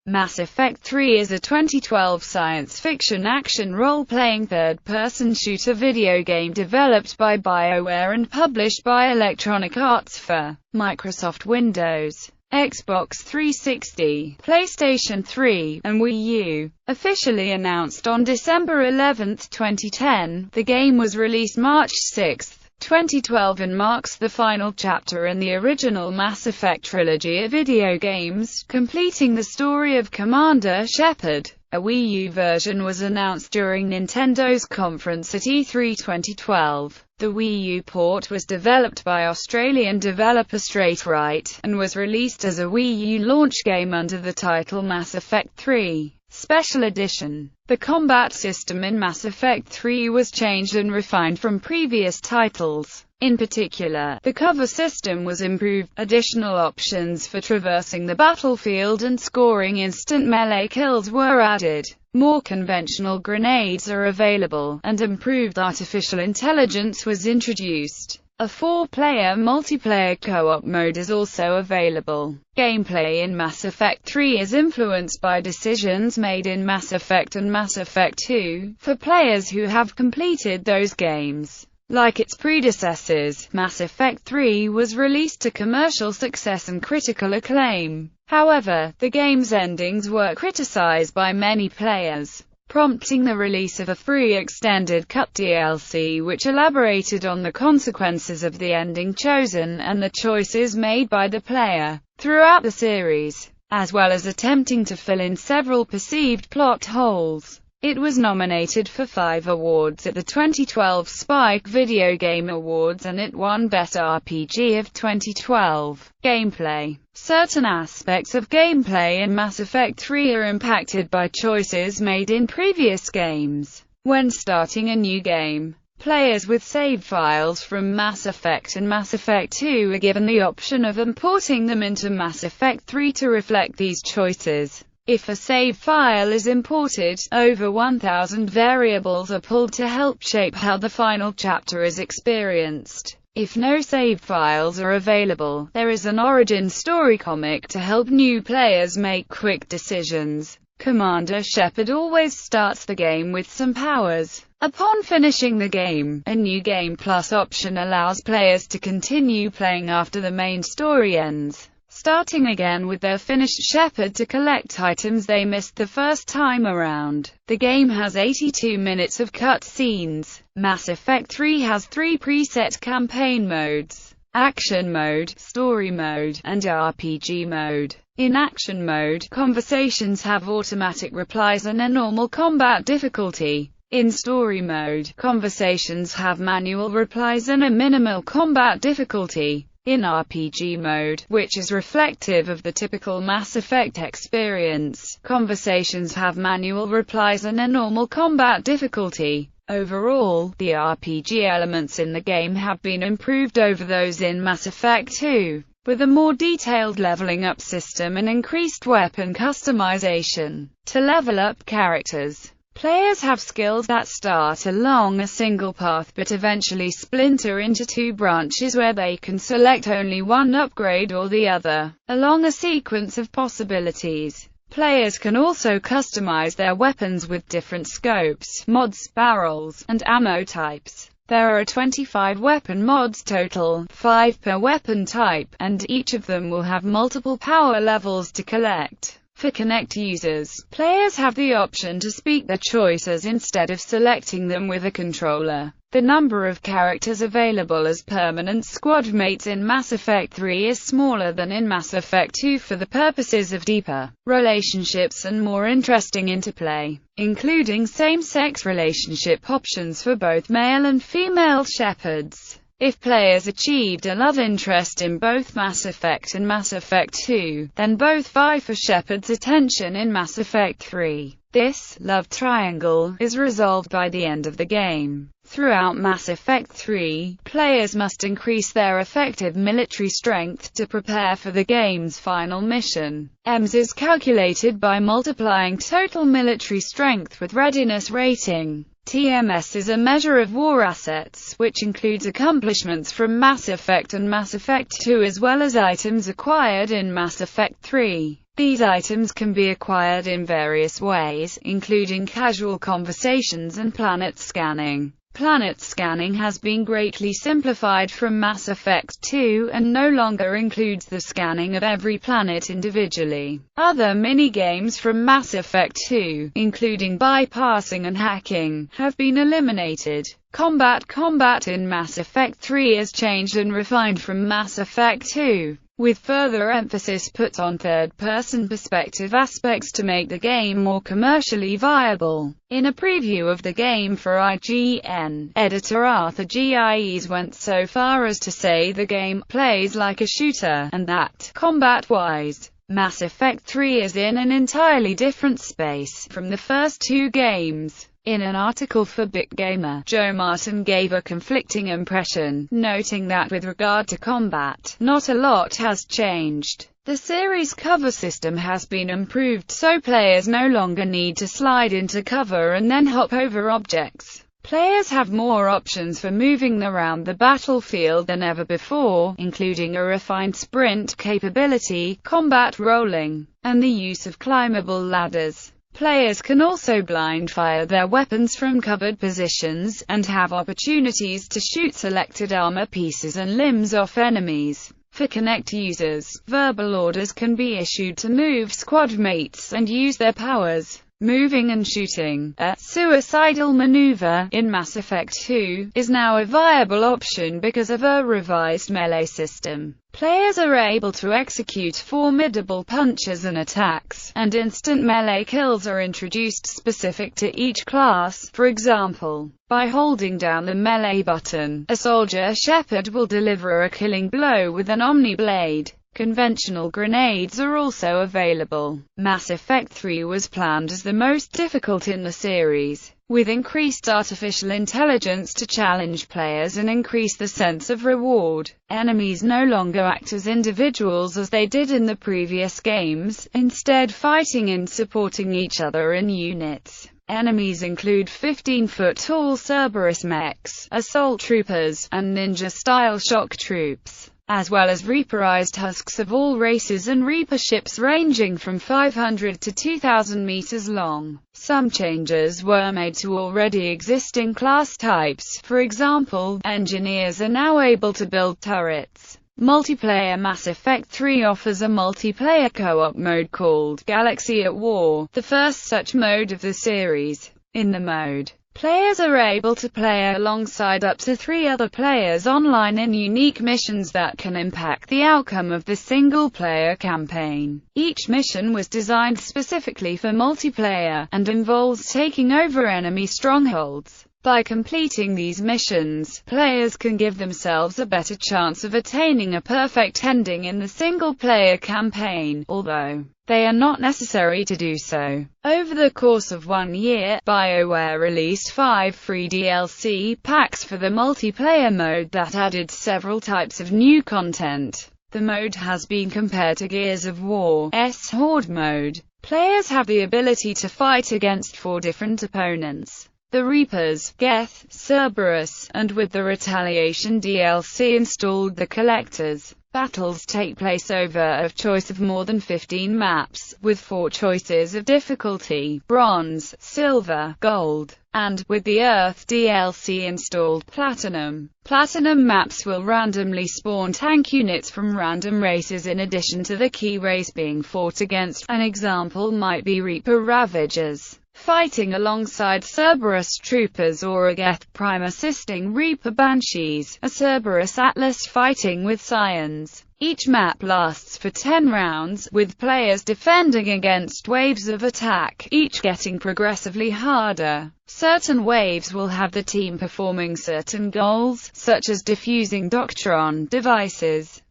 Mass Effect 3 is a 2012 science fiction action role-playing third-person shooter video game developed by BioWare and published by Electronic Arts for Microsoft Windows, Xbox 360, PlayStation 3, and Wii U. Officially announced on December 11, 2010, the game was released March 6, 2012 and marks the final chapter in the original Mass Effect trilogy of video games, completing the story of Commander Shepard. A Wii U version was announced during Nintendo's conference at E3 2012. The Wii U port was developed by Australian developer Straight Right, and was released as a Wii U launch game under the title Mass Effect 3 Special Edition. The combat system in Mass Effect 3 was changed and refined from previous titles. In particular, the cover system was improved, additional options for traversing the battlefield and scoring instant melee kills were added, more conventional grenades are available, and improved artificial intelligence was introduced. A 4-player multiplayer co-op mode is also available. Gameplay in Mass Effect 3 is influenced by decisions made in Mass Effect and Mass Effect 2, for players who have completed those games. Like its predecessors, Mass Effect 3 was released to commercial success and critical acclaim. However, the game's endings were criticized by many players, prompting the release of a free extended cut DLC which elaborated on the consequences of the ending chosen and the choices made by the player throughout the series, as well as attempting to fill in several perceived plot holes. It was nominated for 5 awards at the 2012 Spike Video Game Awards and it won Best RPG of 2012. Gameplay. Certain aspects of gameplay in Mass Effect 3 are impacted by choices made in previous games. When starting a new game, players with save files from Mass Effect and Mass Effect 2 are given the option of importing them into Mass Effect 3 to reflect these choices. If a save file is imported, over 1,000 variables are pulled to help shape how the final chapter is experienced. If no save files are available, there is an origin story comic to help new players make quick decisions. Commander Shepard always starts the game with some powers. Upon finishing the game, a New Game Plus option allows players to continue playing after the main story ends, starting again with their finished Shepard to collect items they missed the first time around. The game has 82 minutes of cutscenes. Mass Effect 3 has 3 preset campaign modes: Action Mode, Story Mode, and RPG Mode. In Action Mode, conversations have automatic replies and a normal combat difficulty. In Story Mode, conversations have manual replies and a minimal combat difficulty. In RPG mode, which is reflective of the typical Mass Effect experience, conversations have manual replies and a normal combat difficulty. Overall, the RPG elements in the game have been improved over those in Mass Effect 2, with a more detailed leveling up system and increased weapon customization. To level up characters, players have skills that start along a single path but eventually splinter into 2 branches where they can select only one upgrade or the other, along a sequence of possibilities. Players can also customize their weapons with different scopes, mods, barrels, and ammo types. There are 25 weapon mods total, 5 per weapon type, and each of them will have multiple power levels to collect. For Connect users, players have the option to speak their choices instead of selecting them with a controller. The number of characters available as permanent squad mates in Mass Effect 3 is smaller than in Mass Effect 2 for the purposes of deeper relationships and more interesting interplay, including same-sex relationship options for both male and female Shepards. If players achieved a love interest in both Mass Effect and Mass Effect 2, then both vie for Shepard's attention in Mass Effect 3. This love triangle is resolved by the end of the game. Throughout Mass Effect 3, players must increase their effective military strength to prepare for the game's final mission. EMS is calculated by multiplying total military strength with readiness rating. TMS is a measure of war assets, which includes accomplishments from Mass Effect and Mass Effect 2 as well as items acquired in Mass Effect 3. These items can be acquired in various ways, including casual conversations and planet scanning. Planet scanning has been greatly simplified from Mass Effect 2 and no longer includes the scanning of every planet individually. Other mini-games from Mass Effect 2, including bypassing and hacking, have been eliminated. Combat in Mass Effect 3 is changed and refined from Mass Effect 2, with further emphasis put on third-person perspective aspects to make the game more commercially viable. In a preview of the game for IGN, editor Arthur Gies went so far as to say the game plays like a shooter, and that, combat-wise, Mass Effect 3 is in an entirely different space from the first two games. In an article for BitGamer, Joe Martin gave a conflicting impression, noting that with regard to combat, not a lot has changed. The series' cover system has been improved so players no longer need to slide into cover and then hop over objects. Players have more options for moving around the battlefield than ever before, including a refined sprint capability, combat rolling, and the use of climbable ladders. Players can also blind fire their weapons from covered positions, and have opportunities to shoot selected armor pieces and limbs off enemies. For Kinect users, verbal orders can be issued to move squad mates and use their powers. Moving and shooting, a suicidal maneuver, in Mass Effect 2, is now a viable option because of a revised melee system. Players are able to execute formidable punches and attacks, and instant melee kills are introduced specific to each class. For example, by holding down the melee button, a soldier Shepard will deliver a killing blow with an Omni Blade. Conventional grenades are also available. Mass Effect 3 was planned as the most difficult in the series, with increased artificial intelligence to challenge players and increase the sense of reward. Enemies no longer act as individuals as they did in the previous games, instead fighting and supporting each other in units. Enemies include 15-foot-tall Cerberus mechs, assault troopers, and ninja-style shock troops, as well as Reaperized husks of all races and Reaper ships ranging from 500 to 2,000 meters long. Some changes were made to already existing class types. For example, engineers are now able to build turrets. Multiplayer Mass Effect 3 offers a multiplayer co-op mode called Galaxy at War, the first such mode of the series. In the mode, players are able to play alongside up to 3 other players online in unique missions that can impact the outcome of the single-player campaign. Each mission was designed specifically for multiplayer, and involves taking over enemy strongholds. By completing these missions, players can give themselves a better chance of attaining a perfect ending in the single-player campaign, although they are not necessary to do so. Over the course of 1 year, BioWare released 5 free DLC packs for the multiplayer mode that added several types of new content. The mode has been compared to Gears of War's Horde mode. Players have the ability to fight against 4 different opponents: the Reapers, Geth, Cerberus, and with the Retaliation DLC installed, the Collectors. Battles take place over a choice of more than 15 maps, with 4 choices of difficulty: Bronze, Silver, Gold, and, with the Earth DLC installed, Platinum. Platinum maps will randomly spawn tank units from random races in addition to the key race being fought against. An example might be Reaper Ravagers, fighting alongside Cerberus troopers, or a Geth Prime assisting Reaper Banshees, a Cerberus Atlas fighting with Scions. Each map lasts for 10 rounds, with players defending against waves of attack, each getting progressively harder. Certain waves will have the team performing certain goals, such as defusing Doctron devices,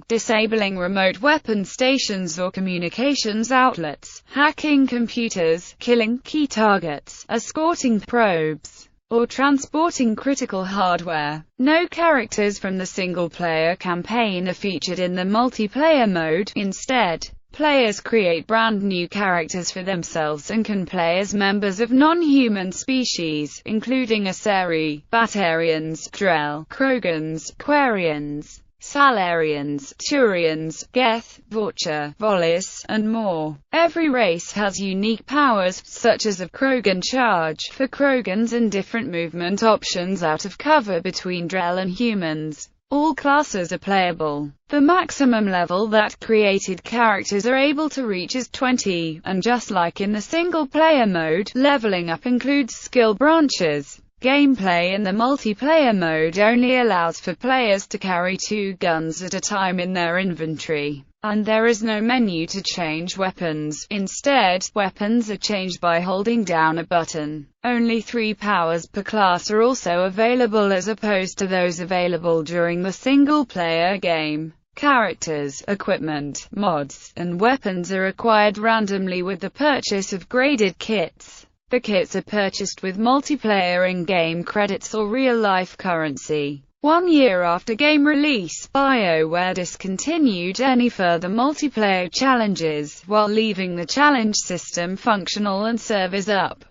disabling remote weapon stations or communications outlets, hacking computers, killing key targets, escorting probes, or transporting critical hardware. No characters from the single-player campaign are featured in the multiplayer mode. Instead, players create brand new characters for themselves and can play as members of non-human species, including Aseri, Batarians, Drell, Krogans, Quarians, Salarians, Turians, Geth, Vorcha, Vollis, and more. Every race has unique powers, such as a Krogan charge, for Krogans, and different movement options out of cover between Drell and humans. All classes are playable. The maximum level that created characters are able to reach is 20, and just like in the single-player mode, leveling up includes skill branches. Gameplay in the multiplayer mode only allows for players to carry 2 guns at a time in their inventory, and there is no menu to change weapons. Instead, weapons are changed by holding down a button. Only 3 powers per class are also available as opposed to those available during the single-player game. Characters, equipment, mods, and weapons are acquired randomly with the purchase of graded kits. The kits are purchased with multiplayer in-game credits or real-life currency. 1 year after game release, BioWare discontinued any further multiplayer challenges, while leaving the challenge system functional and servers up.